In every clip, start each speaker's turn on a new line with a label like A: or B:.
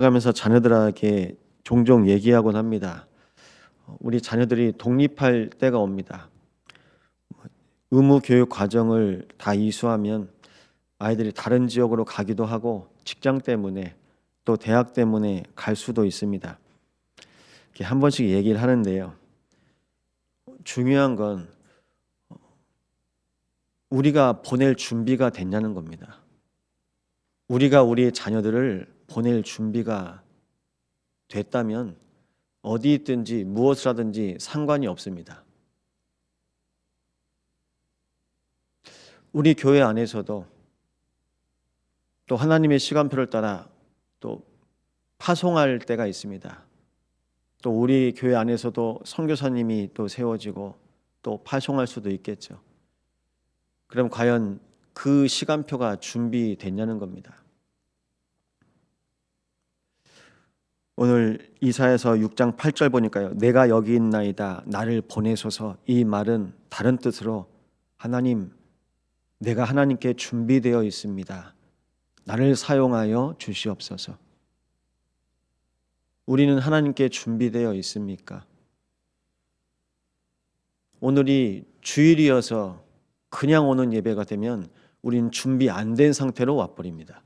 A: 가면서 자녀들에게 종종 얘기하곤 합니다. 우리 자녀들이 독립할 때가 옵니다. 의무 교육 과정을 다 이수하면 아이들이 다른 지역으로 가기도 하고 직장 때문에 또 대학 때문에 갈 수도 있습니다. 이렇게 한 번씩 얘기를 하는데요. 중요한 건 우리가 보낼 준비가 됐냐는 겁니다. 우리가 우리의 자녀들을 보낼 준비가 됐다면 어디 있든지 무엇을 하든지 상관이 없습니다. 우리 교회 안에서도 또 하나님의 시간표를 따라 또 파송할 때가 있습니다. 또 우리 교회 안에서도 선교사님이 또 세워지고 또 파송할 수도 있겠죠. 그럼 과연 그 시간표가 준비됐냐는 겁니다. 오늘 이사야서 6장 8절 보니까요. 내가 여기 있나이다 나를 보내소서. 이 말은 다른 뜻으로 하나님, 내가 하나님께 준비되어 있습니다. 나를 사용하여 주시옵소서. 우리는 하나님께 준비되어 있습니까? 오늘이 주일이어서 그냥 오는 예배가 되면 우리는 준비 안 된 상태로 와버립니다.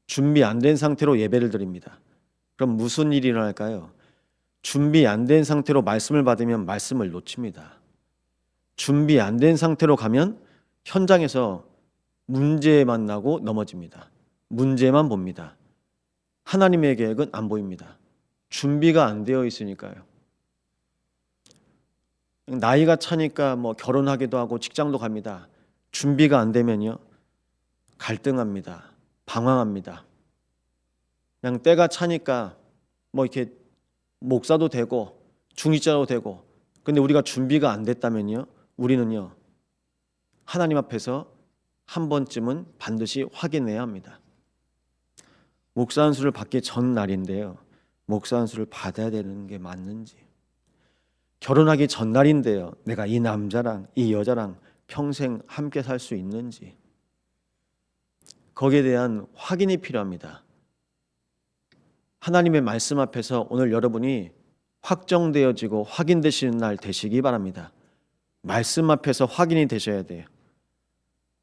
A: 준비 안 된 상태로 예배를 드립니다. 그럼 무슨 일이 일어날까요? 준비 안 된 상태로 말씀을 받으면 말씀을 놓칩니다. 준비 안 된 상태로 가면 현장에서 문제 만나고 넘어집니다. 문제만 봅니다. 하나님의 계획은 안 보입니다. 준비가 안 되어 있으니까요. 나이가 차니까 뭐 결혼하기도 하고 직장도 갑니다. 준비가 안 되면요. 갈등합니다. 방황합니다. 그냥 때가 차니까 뭐 이렇게 목사도 되고 중직자도 되고, 근데 우리가 준비가 안 됐다면요. 우리는요. 하나님 앞에서 한 번쯤은 반드시 확인해야 합니다. 목사 안수를 받기 전 날인데요. 목사 안수를 받아야 되는 게 맞는지. 결혼하기 전날인데요. 내가 이 남자랑 이 여자랑 평생 함께 살 수 있는지. 거기에 대한 확인이 필요합니다. 하나님의 말씀 앞에서 오늘 여러분이 확정되어지고 확인되시는 날 되시기 바랍니다. 말씀 앞에서 확인이 되셔야 돼요.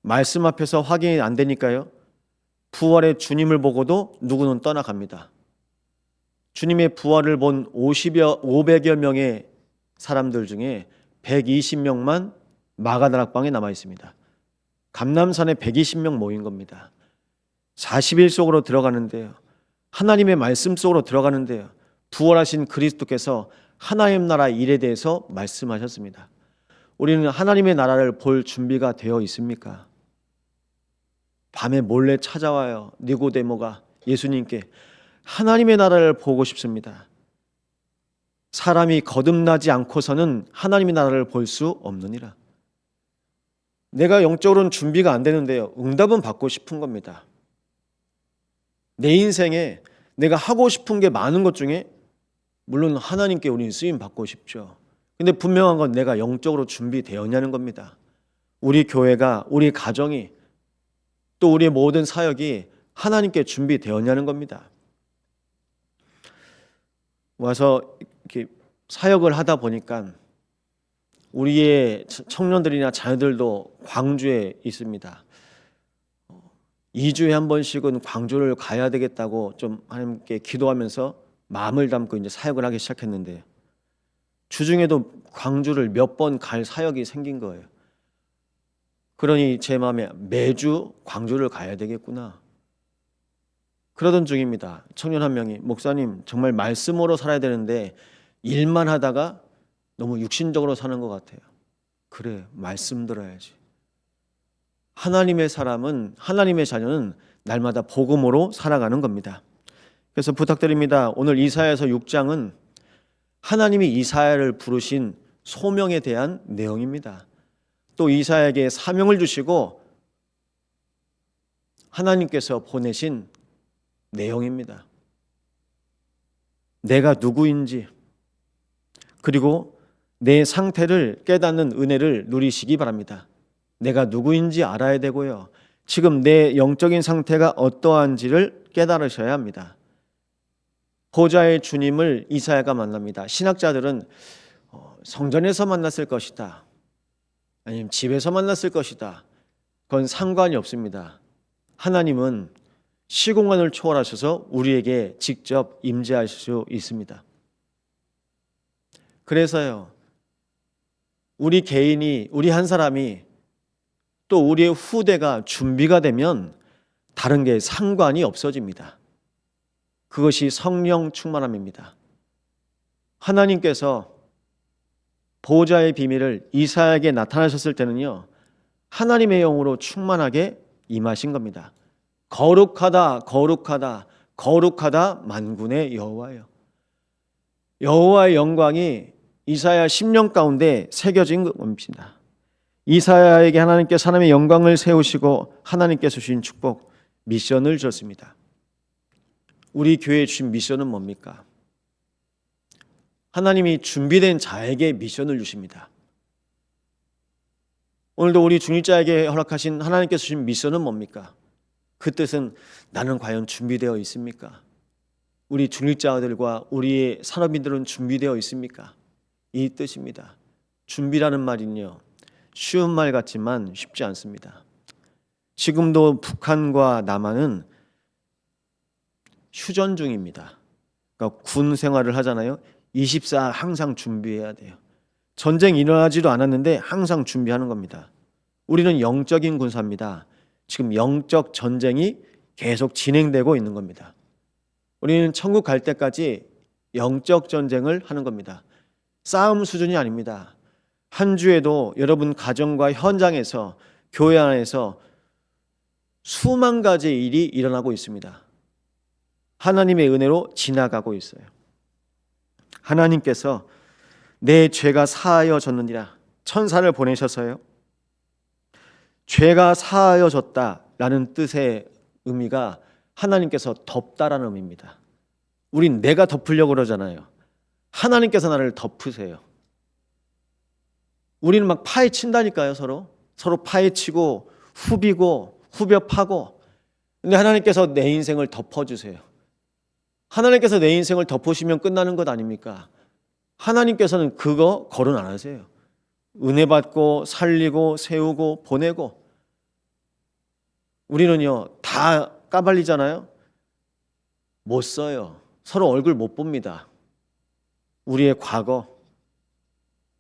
A: 말씀 앞에서 확인이 안 되니까요. 부활의 주님을 보고도 누구는 떠나갑니다. 주님의 부활을 본 500여 명의 사람들 중에 120명만 마가다락방에 남아 있습니다. 감람산에 120명 모인 겁니다. 40일 속으로 들어가는데요. 하나님의 말씀 속으로 들어가는데요. 부활하신 그리스도께서 하나님 나라 일에 대해서 말씀하셨습니다. 우리는 하나님의 나라를 볼 준비가 되어 있습니까? 밤에 몰래 찾아와요. 니고데모가 예수님께 하나님의 나라를 보고 싶습니다. 사람이 거듭나지 않고서는 하나님의 나라를 볼 수 없느니라. 내가 영적으로는 준비가 안 되는데요. 응답은 받고 싶은 겁니다. 내 인생에 내가 하고 싶은 게 많은 것 중에 물론 하나님께 우리는 쓰임 받고 싶죠. 근데 분명한 건 내가 영적으로 준비되었냐는 겁니다. 우리 교회가, 우리 가정이, 또 우리의 모든 사역이 하나님께 준비되었냐는 겁니다. 와서 이렇게 사역을 하다 보니까 우리의 청년들이나 자녀들도 광주에 있습니다. 2주에 한 번씩은 광주를 가야 되겠다고 좀 하나님께 기도하면서 마음을 담고 이제 사역을 하기 시작했는데, 주중에도 광주를 몇 번 갈 사역이 생긴 거예요. 그러니 제 마음에 매주 광주를 가야 되겠구나. 그러던 중입니다. 청년 한 명이 목사님 정말 말씀으로 살아야 되는데 일만 하다가 너무 육신적으로 사는 것 같아요. 그래, 말씀 들어야지. 하나님의 사람은, 하나님의 자녀는 날마다 복음으로 살아가는 겁니다. 그래서 부탁드립니다. 오늘 이사야서 6장은 하나님이 이사야를 부르신 소명에 대한 내용입니다. 또 이사야에게 사명을 주시고 하나님께서 보내신 내용입니다. 내가 누구인지, 그리고 내 상태를 깨닫는 은혜를 누리시기 바랍니다. 내가 누구인지 알아야 되고요. 지금 내 영적인 상태가 어떠한지를 깨달으셔야 합니다. 보좌의 주님을 이사야가 만납니다. 신학자들은 성전에서 만났을 것이다, 아니면 집에서 만났을 것이다, 그건 상관이 없습니다. 하나님은 시공간을 초월하셔서 우리에게 직접 임재할 수 있습니다. 그래서요, 우리 개인이, 우리 한 사람이, 또 우리의 후대가 준비가 되면 다른 게 상관이 없어집니다. 그것이 성령 충만함입니다. 하나님께서 보호자의 비밀을 이사야에게 나타나셨을 때는요, 하나님의 영으로 충만하게 임하신 겁니다. 거룩하다, 거룩하다, 거룩하다 만군의 여호와여. 여호와의 영광이 이사야 10년 가운데 새겨진 겁니다. 이사야에게 하나님께서 하나님의 영광을 세우시고 하나님께서 주신 축복, 미션을 주셨습니다. 우리 교회에 주신 미션은 뭡니까? 하나님이 준비된 자에게 미션을 주십니다. 오늘도 우리 중일자에게 허락하신 하나님께서 주신 미션은 뭡니까? 그 뜻은 나는 과연 준비되어 있습니까? 우리 중일자들과 우리의 산업인들은 준비되어 있습니까? 이 뜻입니다. 준비라는 말은요, 쉬운 말 같지만 쉽지 않습니다. 지금도 북한과 남한은 휴전 중입니다. 그러니까 군 생활을 하잖아요. 24 항상 준비해야 돼요. 전쟁이 일어나지도 않았는데 항상 준비하는 겁니다. 우리는 영적인 군사입니다. 지금 영적 전쟁이 계속 진행되고 있는 겁니다. 우리는 천국 갈 때까지 영적 전쟁을 하는 겁니다. 싸움 수준이 아닙니다. 한 주에도 여러분 가정과 현장에서, 교회 안에서 수만 가지 일이 일어나고 있습니다. 하나님의 은혜로 지나가고 있어요. 하나님께서 내 죄가 사하여졌느니라 천사를 보내셔서요, 죄가 사하여졌다라는 뜻의 의미가 하나님께서 덮다라는 의미입니다. 우린 내가 덮으려고 그러잖아요. 하나님께서 나를 덮으세요. 우리는 막 파헤친다니까요. 서로 파헤치고 후비고 후벼 파고. 근데 하나님께서 내 인생을 덮어주세요. 하나님께서 내 인생을 덮으시면 끝나는 것 아닙니까? 하나님께서는 그거 거론 안 하세요. 은혜 받고 살리고 세우고 보내고. 우리는요 다 까발리잖아요. 못 써요. 서로 얼굴 못 봅니다. 우리의 과거,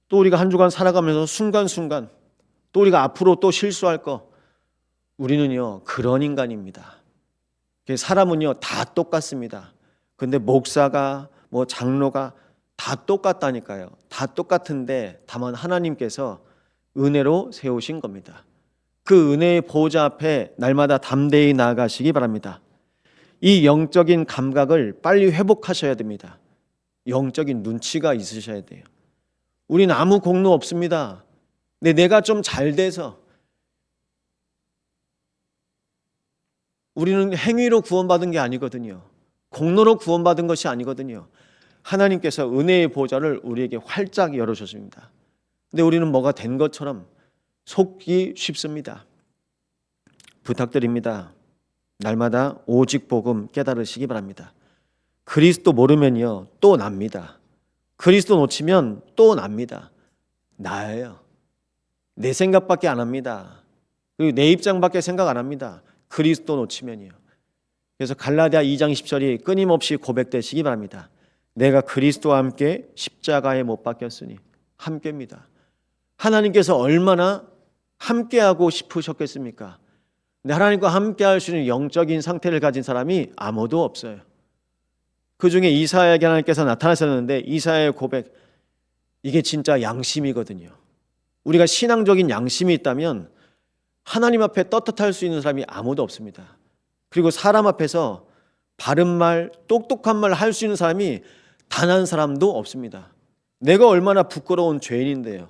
A: 또 우리가 한 주간 살아가면서 순간순간, 또 우리가 앞으로 또 실수할 거, 우리는요 그런 인간입니다. 사람은요 다 똑같습니다. 근데 목사가 장로가 다 똑같다니까요. 다 똑같은데 다만 하나님께서 은혜로 세우신 겁니다. 그 은혜의 보호자 앞에 날마다 담대히 나아가시기 바랍니다. 이 영적인 감각을 빨리 회복하셔야 됩니다. 영적인 눈치가 있으셔야 돼요. 우리는 아무 공로 없습니다. 근데 내가 좀 잘 돼서, 우리는 행위로 구원받은 게 아니거든요. 공로로 구원받은 것이 아니거든요. 하나님께서 은혜의 보좌를 우리에게 활짝 열어주십니다. 근데 우리는 뭐가 된 것처럼 속기 쉽습니다. 부탁드립니다. 날마다 오직 복음 깨달으시기 바랍니다. 그리스도 모르면요 또 납니다. 그리스도 놓치면 또 납니다. 나예요. 내 생각밖에 안 합니다. 그리고 내 입장밖에 생각 안 합니다. 그리스도 놓치면요. 그래서 갈라디아 2장 10절이 끊임없이 고백되시기 바랍니다. 내가 그리스도와 함께 십자가에 못 박혔으니. 함께입니다. 하나님께서 얼마나 함께하고 싶으셨겠습니까? 근데 하나님과 함께할 수 있는 영적인 상태를 가진 사람이 아무도 없어요. 그 중에 이사야에게 하나님께서 나타나셨는데, 이사야의 고백, 이게 진짜 양심이거든요. 우리가 신앙적인 양심이 있다면 하나님 앞에 떳떳할 수 있는 사람이 아무도 없습니다. 그리고 사람 앞에서 바른 말, 똑똑한 말 할 수 있는 사람이 단 한 사람도 없습니다. 내가 얼마나 부끄러운 죄인인데요,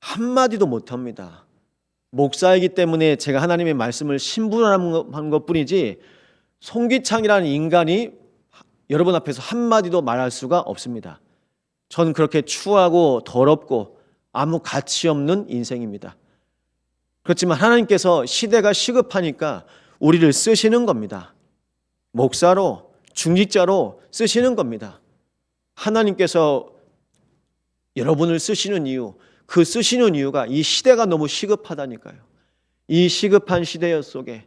A: 한마디도 못합니다. 목사이기 때문에 제가 하나님의 말씀을 신분한 것뿐이지 송기창이라는 인간이 여러분 앞에서 한마디도 말할 수가 없습니다. 전 그렇게 추하고 더럽고 아무 가치 없는 인생입니다. 그렇지만 하나님께서 시대가 시급하니까 우리를 쓰시는 겁니다. 목사로, 중직자로 쓰시는 겁니다. 하나님께서 여러분을 쓰시는 이유, 그 쓰시는 이유가 이 시대가 너무 시급하다니까요. 이 시급한 시대 속에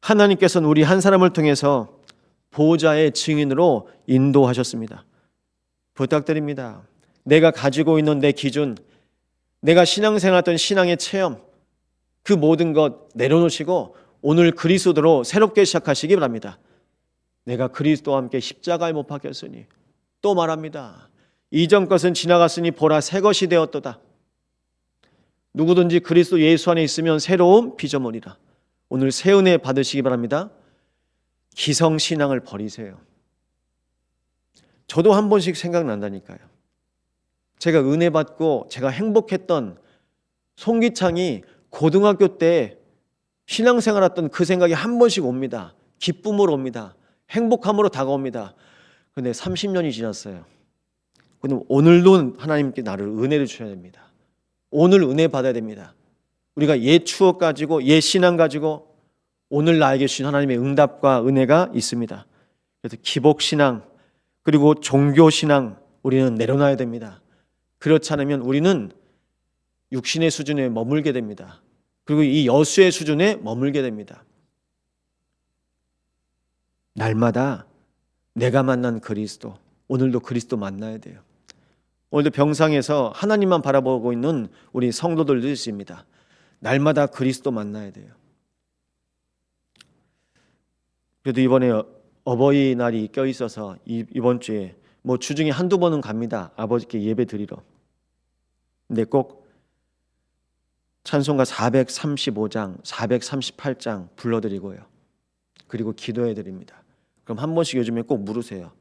A: 하나님께서는 우리 한 사람을 통해서 보호자의 증인으로 인도하셨습니다. 부탁드립니다. 내가 가지고 있는 내 기준, 내가 신앙생활 했던 신앙의 체험, 그 모든 것 내려놓으시고 오늘 그리스도로 새롭게 시작하시기 바랍니다. 내가 그리스도와 함께 십자가에 못 박혔으니, 또 말합니다. 이전 것은 지나갔으니 보라 새 것이 되었도다. 누구든지 그리스도 예수 안에 있으면 새로운 피조물이라. 오늘 새 은혜 받으시기 바랍니다. 기성신앙을 버리세요. 저도 한 번씩 생각난다니까요. 제가 은혜 받고 제가 행복했던 송기창이 고등학교 때 신앙생활 했던 그 생각이 한 번씩 옵니다. 기쁨으로 옵니다. 행복함으로 다가옵니다. 그런데 30년이 지났어요. 그럼 오늘도 하나님께 나를 은혜를 주셔야 됩니다. 오늘 은혜 받아야 됩니다. 우리가 옛 추억 가지고 옛 신앙 가지고 오늘 나에게 주신 하나님의 응답과 은혜가 있습니다. 그래서 기복신앙 그리고 종교신앙 우리는 내려놔야 됩니다. 그렇지 않으면 우리는 육신의 수준에 머물게 됩니다. 그리고 이 여수의 수준에 머물게 됩니다. 날마다 내가 만난 그리스도, 오늘도 그리스도 만나야 돼요. 오늘도 병상에서 하나님만 바라보고 있는 우리 성도들도 있습니다. 날마다 그리스도 만나야 돼요. 그래도 이번에 어버이날이 껴있어서 이번 주에 뭐 주중에 한두 번은 갑니다. 아버지께 예배 드리러. 근데 꼭 찬송가 435장, 438장 불러드리고요. 그리고 기도해 드립니다. 그럼 한 번씩 요즘에 꼭 물으세요.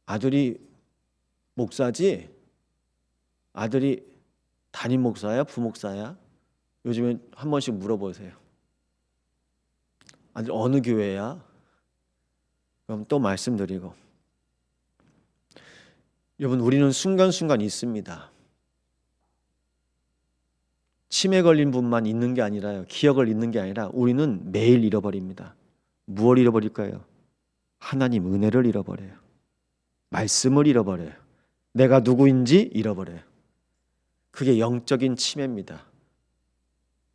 A: 아들이 목사지? 아들이 담임 목사야? 부목사야? 요즘에 한 번씩 물어보세요. 아들 어느 교회야? 그럼 또 말씀드리고. 여러분, 우리는 순간순간 있습니다. 치매 걸린 분만 있는 게 아니라요. 기억을 잃는 게 아니라 우리는 매일 잃어버립니다. 무엇을 잃어버릴까요? 하나님 은혜를 잃어버려요. 말씀을 잃어버려요. 내가 누구인지 잃어버려요. 그게 영적인 치매입니다.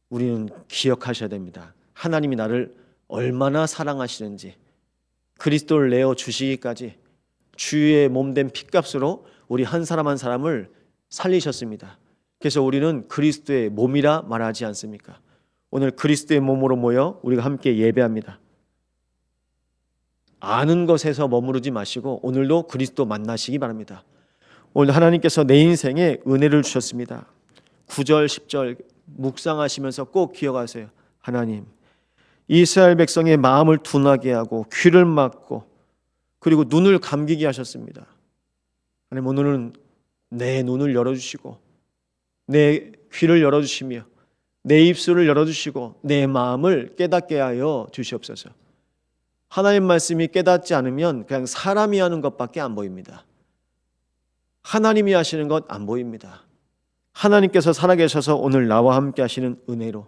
A: 우리는 기억하셔야 됩니다. 하나님이 나를 얼마나 사랑하시는지, 그리스도를 내어 주시기까지 주의 몸된 핏값으로 우리 한 사람 한 사람을 살리셨습니다. 그래서 우리는 그리스도의 몸이라 말하지 않습니까? 오늘 그리스도의 몸으로 모여 우리가 함께 예배합니다. 아는 것에서 머무르지 마시고 오늘도 그리스도 만나시기 바랍니다. 오늘 하나님께서 내 인생에 은혜를 주셨습니다. 9절 10절 묵상하시면서 꼭 기억하세요. 하나님, 이스라엘 백성의 마음을 둔하게 하고 귀를 막고 그리고 눈을 감기게 하셨습니다. 하나님, 오늘은 내 눈을 열어주시고 내 귀를 열어주시며 내 입술을 열어주시고 내 마음을 깨닫게 하여 주시옵소서. 하나님 말씀이 깨닫지 않으면 그냥 사람이 하는 것밖에 안 보입니다. 하나님이 하시는 것 안 보입니다. 하나님께서 살아계셔서 오늘 나와 함께 하시는 은혜로.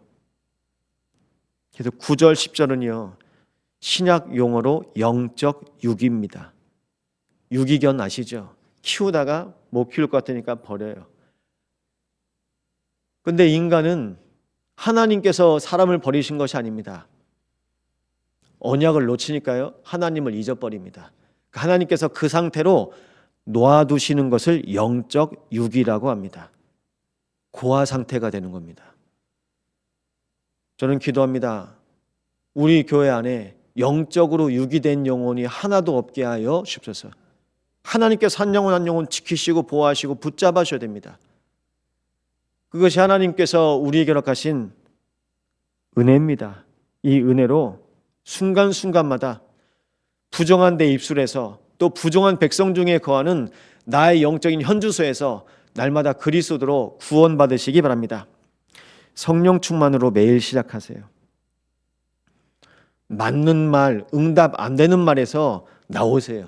A: 그래서 9절 10절은요 신약 용어로 영적 유기입니다. 유기견 아시죠? 키우다가 못 키울 것 같으니까 버려요. 근데 인간은 하나님께서 사람을 버리신 것이 아닙니다. 언약을 놓치니까요 하나님을 잊어버립니다. 하나님께서 그 상태로 놓아두시는 것을 영적 유기라고 합니다. 고아 상태가 되는 겁니다. 저는 기도합니다. 우리 교회 안에 영적으로 유기된 영혼이 하나도 없게 하여 주옵소서. 하나님께서 한 영혼 한 영혼 지키시고 보호하시고 붙잡아셔야 됩니다. 그것이 하나님께서 우리에게 허락하신 은혜입니다. 이 은혜로 순간순간마다 부정한 내 입술에서 또 부정한 백성 중에 거하는 나의 영적인 현주소에서 날마다 그리스도로 구원받으시기 바랍니다. 성령 충만으로 매일 시작하세요. 맞는 말, 응답 안 되는 말에서 나오세요.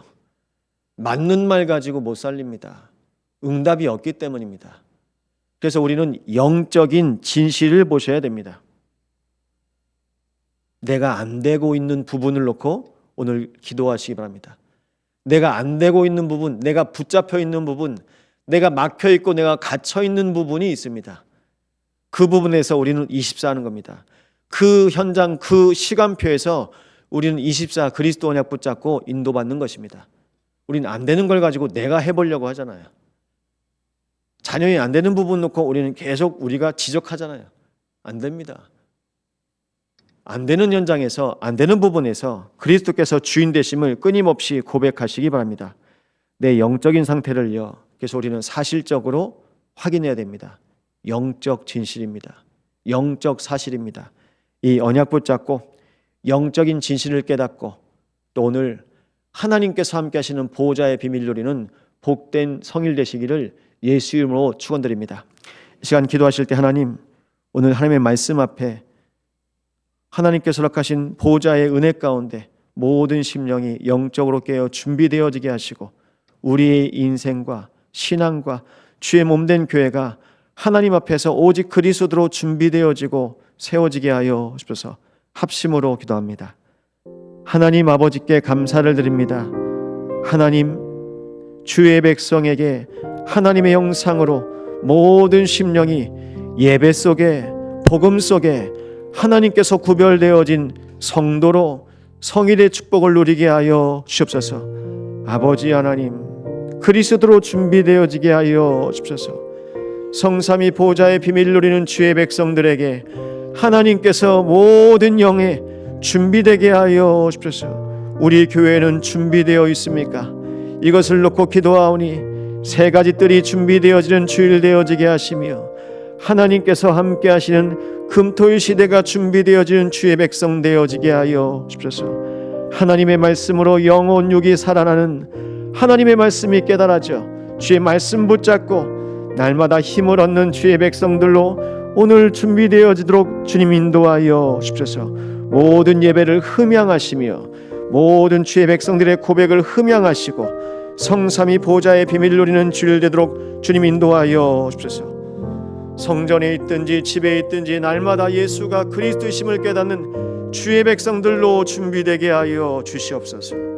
A: 맞는 말 가지고 못 살립니다. 응답이 없기 때문입니다. 그래서 우리는 영적인 진실을 보셔야 됩니다. 내가 안 되고 있는 부분을 놓고 오늘 기도하시기 바랍니다. 내가 안 되고 있는 부분, 내가 붙잡혀 있는 부분, 내가 막혀 있고 내가 갇혀 있는 부분이 있습니다. 그 부분에서 우리는 24하는 겁니다. 그 현장, 그 시간표에서 우리는 24 그리스도 언약 붙잡고 인도받는 것입니다. 우리는 안 되는 걸 가지고 내가 해보려고 하잖아요. 자녀이 안 되는 부분 놓고 우리는 계속 우리가 지적하잖아요. 안 됩니다. 안 되는 현장에서, 안 되는 부분에서 그리스도께서 주인 되심을 끊임없이 고백하시기 바랍니다. 내 영적인 상태를요, 그래서 우리는 사실적으로 확인해야 됩니다. 영적 진실입니다. 영적 사실입니다. 이 언약 붙잡고 영적인 진실을 깨닫고 또 오늘 하나님께서 함께 하시는 보호자의 비밀 누리는 복된 성일 되시기를 예수 이름으로 축원드립니다. 이 시간 기도하실 때 하나님, 오늘 하나님의 말씀 앞에 하나님께서 허락하신 보호자의 은혜 가운데 모든 심령이 영적으로 깨어 준비되어지게 하시고 우리의 인생과 신앙과 주의 몸된 교회가 하나님 앞에서 오직 그리스도로 준비되어지고 세워지게 하여 주셔서 합심으로 기도합니다. 하나님 아버지께 감사를 드립니다. 하나님, 주의 백성에게 하나님의 형상으로 모든 심령이 예배 속에, 복음 속에 하나님께서 구별되어진 성도로 성일의 축복을 누리게 하여 주옵소서. 아버지 하나님, 그리스도로 준비되어지게 하여 주옵소서. 성삼위 보호자의 비밀 누리는 주의 백성들에게 하나님께서 모든 영에 준비되게 하여 주옵소서. 우리 교회는 준비되어 있습니까? 이것을 놓고 기도하오니 세 가지 뜰이 준비되어지는 주일 되어지게 하시며 하나님께서 함께 하시는 금토일 시대가 준비되어지는 주의 백성 되어지게 하여 주옵소서. 하나님의 말씀으로 영혼 육이 살아나는 하나님의 말씀이 깨달아져 주의 말씀 붙잡고 날마다 힘을 얻는 주의 백성들로 오늘 준비되어지도록 주님 인도하여 주옵소서. 모든 예배를 흠양하시며 모든 주의 백성들의 고백을 흠양하시고 성삼위 보호자의 비밀을 누리는 주일 되도록 주님 인도하여 주옵소서. 성전에 있든지 집에 있든지 날마다 예수가 그리스도이심을 깨닫는 주의 백성들로 준비되게 하여 주시옵소서.